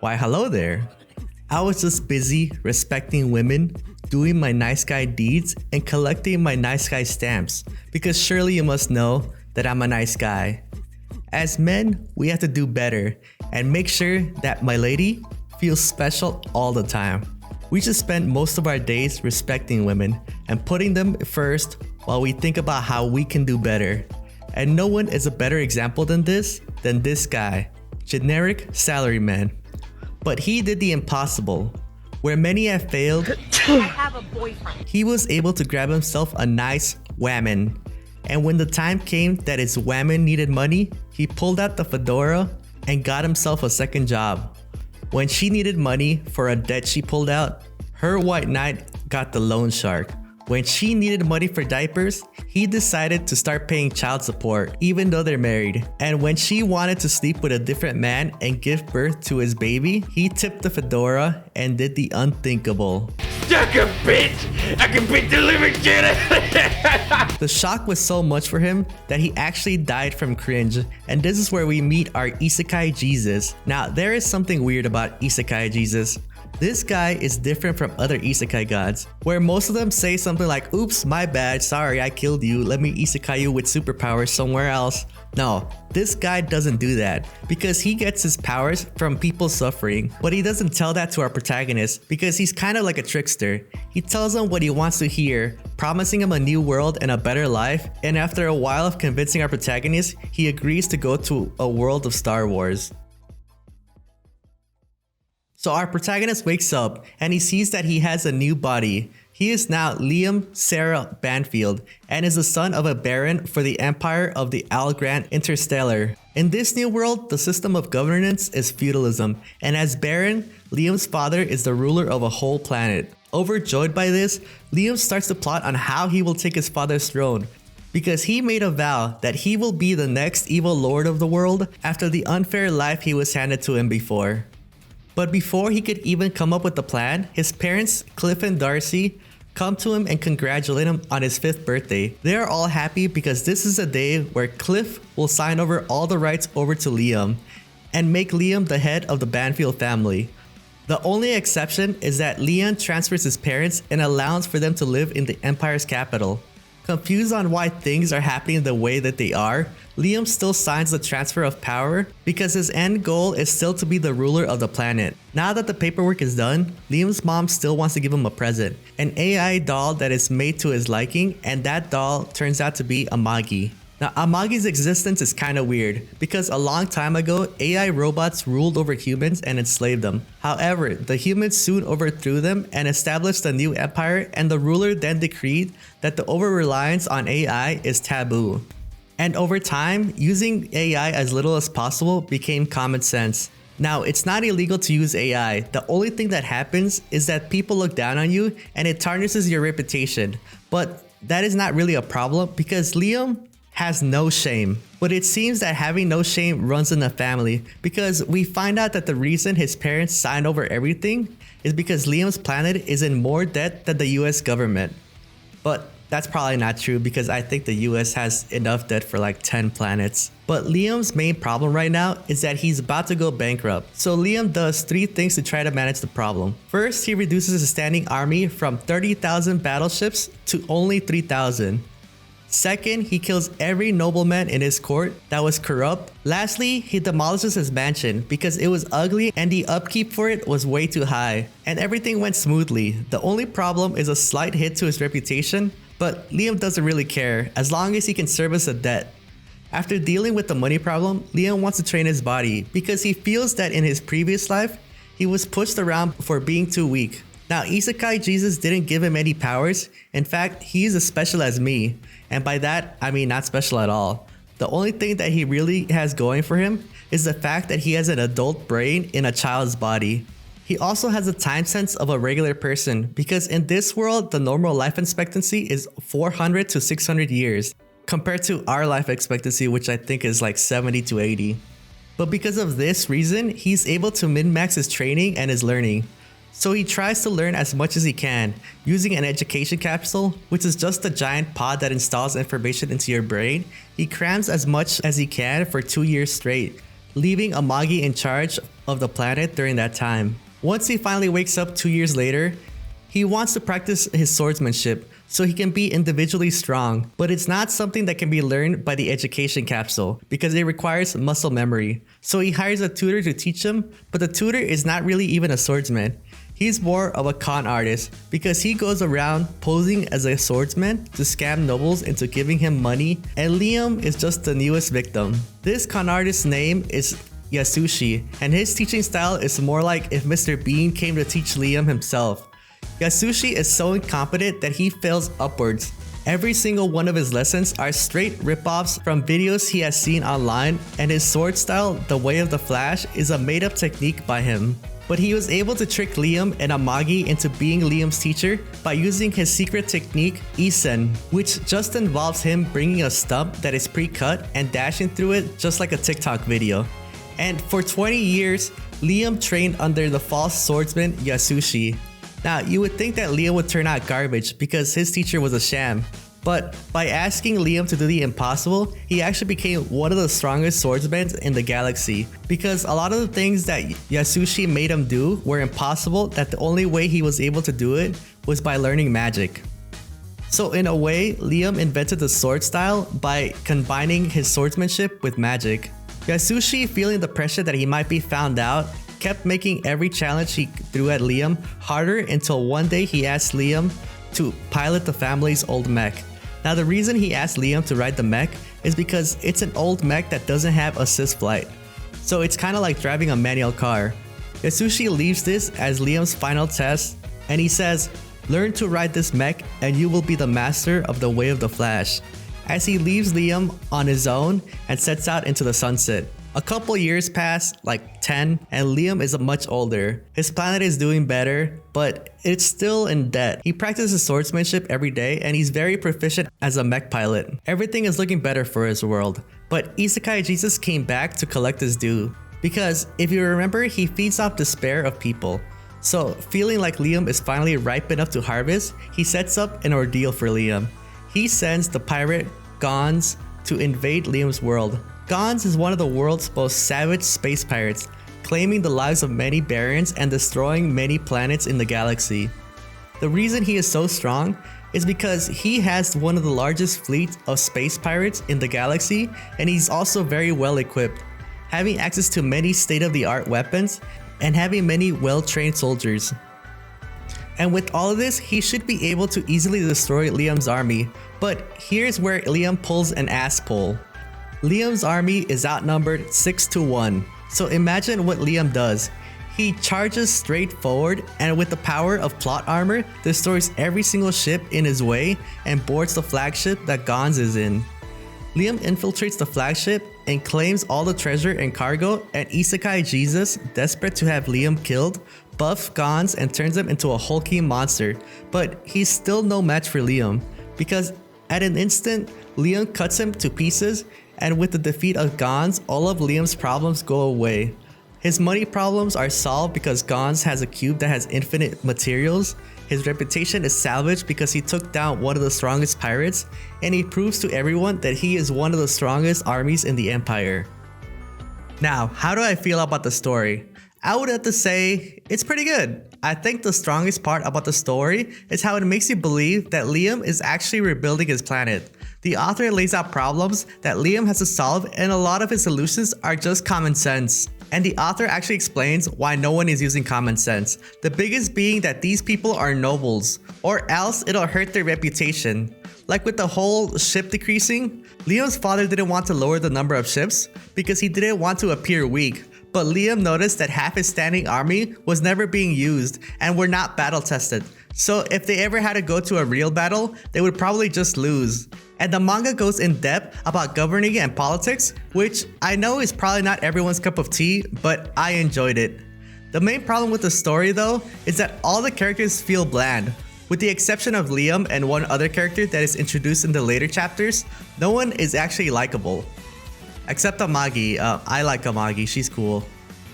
Why, hello there. I was just busy respecting women, doing my nice guy deeds, and collecting my nice guy stamps, because surely you must know that I'm a nice guy. As men, we have to do better and make sure that my lady feels special all the time. We should spend most of our days respecting women and putting them first while we think about how we can do better. And no one is a better example than this guy, generic salaryman. But he did the impossible. Where many have failed, I have a boyfriend. he was able to grab himself a nice whammon. And when the time came that his whammon needed money, he pulled out the fedora and got himself a second job. When she needed money for a debt she pulled out, her white knight got the loan shark. When she needed money for diapers, he decided to start paying child support even though they're married. And when she wanted to sleep with a different man and give birth to his baby, he tipped the fedora and did the unthinkable. Suck a bitch! I can be delivered, kid! The shock was so much for him that he actually died from cringe, and this is where we meet our Isekai Jesus. Now, there is something weird about Isekai Jesus. This guy is different from other isekai gods, where most of them say something like, oops, my bad, sorry I killed you, let me isekai you with superpowers somewhere else. No, this guy doesn't do that, because he gets his powers from people suffering, but he doesn't tell that to our protagonist because he's kind of like a trickster. He tells him what he wants to hear, promising him a new world and a better life, and after a while of convincing our protagonist, he agrees to go to a world of Star Wars. So our protagonist wakes up and he sees that he has a new body. He is now Liam Sarah Banfield and is the son of a baron for the Empire of the Algrant Interstellar. In this new world, the system of governance is feudalism, and as baron, Liam's father is the ruler of a whole planet. Overjoyed by this, Liam starts to plot on how he will take his father's throne, because he made a vow that he will be the next evil lord of the world after the unfair life he was handed to him before. But before he could even come up with the plan, his parents, Cliff and Darcy, come to him and congratulate him on his 5th birthday. They are all happy because this is a day where Cliff will sign over all the rights over to Liam and make Liam the head of the Banfield family. The only exception is that Liam transfers his parents and allows for them to live in the Empire's capital. Confused on why things are happening the way that they are, Liam still signs the transfer of power because his end goal is still to be the ruler of the planet. Now that the paperwork is done, Liam's mom still wants to give him a present, an AI doll that is made to his liking, and that doll turns out to be Amagi. Now, Amagi's existence is kind of weird because a long time ago, AI robots ruled over humans and enslaved them. However, the humans soon overthrew them and established a new empire, and the ruler then decreed that the over-reliance on AI is taboo. And over time, using AI as little as possible became common sense. Now, it's not illegal to use AI. The only thing that happens is that people look down on you and it tarnishes your reputation. But that is not really a problem because Liam has no shame. But it seems that having no shame runs in the family because we find out that the reason his parents signed over everything is because Liam's planet is in more debt than the US government. But that's probably not true because I think the US has enough debt for like 10 planets. But Liam's main problem right now is that he's about to go bankrupt. So Liam does 3 things to try to manage the problem. First, he reduces his standing army from 30,000 battleships to only 3,000. Second, he kills every nobleman in his court that was corrupt. Lastly, he demolishes his mansion because it was ugly and the upkeep for it was way too high. And everything went smoothly. The only problem is a slight hit to his reputation, but Liam doesn't really care as long as he can service a debt. After dealing with the money problem, Liam wants to train his body because he feels that in his previous life, he was pushed around for being too weak. Now, Isekai Jesus didn't give him any powers. In fact, he's as special as me. And by that, I mean not special at all. The only thing that he really has going for him is the fact that he has an adult brain in a child's body. He also has the time sense of a regular person because in this world, the normal life expectancy is 400 to 600 years compared to our life expectancy, which I think is like 70 to 80. But because of this reason, he's able to min-max his training and his learning. So he tries to learn as much as he can using an education capsule, which is just a giant pod that installs information into your brain. He crams as much as he can for 2 years straight. leaving Amagi in charge of the planet during that time. Once he finally wakes up 2 years later, he wants to practice his swordsmanship so he can be individually strong, but it's not something that can be learned by the education capsule because it requires muscle memory. So he hires a tutor to teach him, but the tutor is not really even a swordsman. He's more of a con artist because he goes around posing as a swordsman to scam nobles into giving him money, and Liam is just the newest victim. This con artist's name is Yasushi, and his teaching style is more like if Mr. Bean came to teach Liam himself. Yasushi is so incompetent that he fails upwards. Every single one of his lessons are straight ripoffs from videos he has seen online, and his sword style, the Way of the Flash, is a made up technique by him. But he was able to trick Liam and Amagi into being Liam's teacher by using his secret technique, Isen, which just involves him bringing a stump that is pre-cut and dashing through it just like a TikTok video. And for 20 years, Liam trained under the false swordsman Yasushi. Now, you would think that Liam would turn out garbage because his teacher was a sham, but by asking Liam to do the impossible, he actually became one of the strongest swordsmen in the galaxy, because a lot of the things that Yasushi made him do were impossible, that the only way he was able to do it was by learning magic. So in a way, Liam invented the sword style by combining his swordsmanship with magic. Yasushi, feeling the pressure that he might be found out, kept making every challenge he threw at Liam harder until one day he asked Liam to pilot the family's old mech. Now, the reason he asked Liam to ride the mech is because it's an old mech that doesn't have assist flight. So it's kind of like driving a manual car. Yasushi leaves this as Liam's final test, and he says, "Learn to ride this mech and you will be the master of the Way of the Flash," as he leaves Liam on his own and sets out into the sunset. A couple years pass, like 10, and Liam is much older. His planet is doing better, but it's still in debt. He practices swordsmanship every day, and he's very proficient as a mech pilot. Everything is looking better for his world. But Isekai Jesus came back to collect his due, because if you remember, he feeds off despair of people. So, feeling like Liam is finally ripe enough to harvest, he sets up an ordeal for Liam. He sends the pirate Gons to invade Liam's world. Gons is one of the world's most savage space pirates, claiming the lives of many barons and destroying many planets in the galaxy. The reason he is so strong is because he has one of the largest fleets of space pirates in the galaxy, and he's also very well equipped, having access to many state-of-the-art weapons and having many well-trained soldiers. And with all of this, he should be able to easily destroy Liam's army, but here's where Liam pulls an ass pull. Liam's army is outnumbered 6-1. So imagine what Liam does. He charges straight forward and with the power of plot armor, destroys every single ship in his way and boards the flagship that Gons is in. Liam infiltrates the flagship and claims all the treasure and cargo, and Isekai Jesus, desperate to have Liam killed, buffs Gons and turns him into a hulking monster. But he's still no match for Liam, because at an instant, Liam cuts him to pieces, and with the defeat of Gons, all of Liam's problems go away. His money problems are solved because Gons has a cube that has infinite materials. His reputation is salvaged because he took down one of the strongest pirates, and he proves to everyone that he is one of the strongest armies in the Empire. Now, how do I feel about the story? I would have to say it's pretty good. I think the strongest part about the story is how it makes you believe that Liam is actually rebuilding his planet. The author lays out problems that Liam has to solve, and a lot of his solutions are just common sense. And the author actually explains why no one is using common sense. The biggest being that these people are nobles, or else it'll hurt their reputation. Like with the whole ship decreasing, Liam's father didn't want to lower the number of ships because he didn't want to appear weak. But Liam noticed that half his standing army was never being used and were not battle tested. So if they ever had to go to a real battle, they would probably just lose. And the manga goes in depth about governing and politics, which I know is probably not everyone's cup of tea, but I enjoyed it. The main problem with the story though is that all the characters feel bland. With the exception of Liam and one other character that is introduced in the later chapters, no one is actually likable. Except Amagi. I like Amagi, she's cool.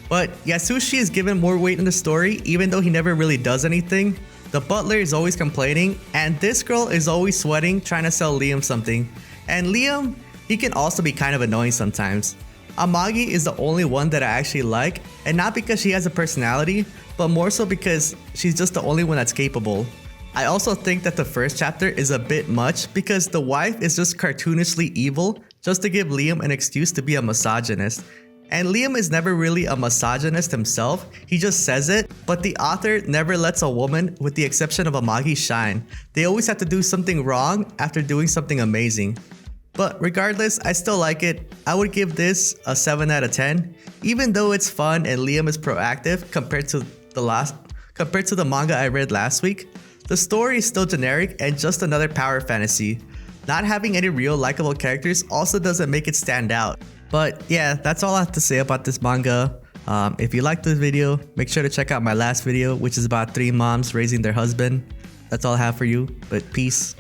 But Yasushi is given more weight in the story even though he never really does anything. The butler is always complaining, and this girl is always sweating trying to sell Liam something. And Liam, he can also be kind of annoying sometimes. Amagi is the only one that I actually like, and not because she has a personality, but more so because she's just the only one that's capable. I also think that the first chapter is a bit much because the wife is just cartoonishly evil just to give Liam an excuse to be a misogynist. And Liam is never really a misogynist himself, he just says it, but the author never lets a woman, with the exception of Amagi, shine. They always have to do something wrong after doing something amazing. But regardless, I still like it. I would give this a 7 out of 10, even though it's fun and Liam is proactive compared to the manga I read last week. The story is still generic and just another power fantasy. Not having any real likable characters also doesn't make it stand out. But yeah, that's all I have to say about this manga. If you liked this video, make sure to check out my last video, which is about 3 moms raising their husband. That's all I have for you, but peace.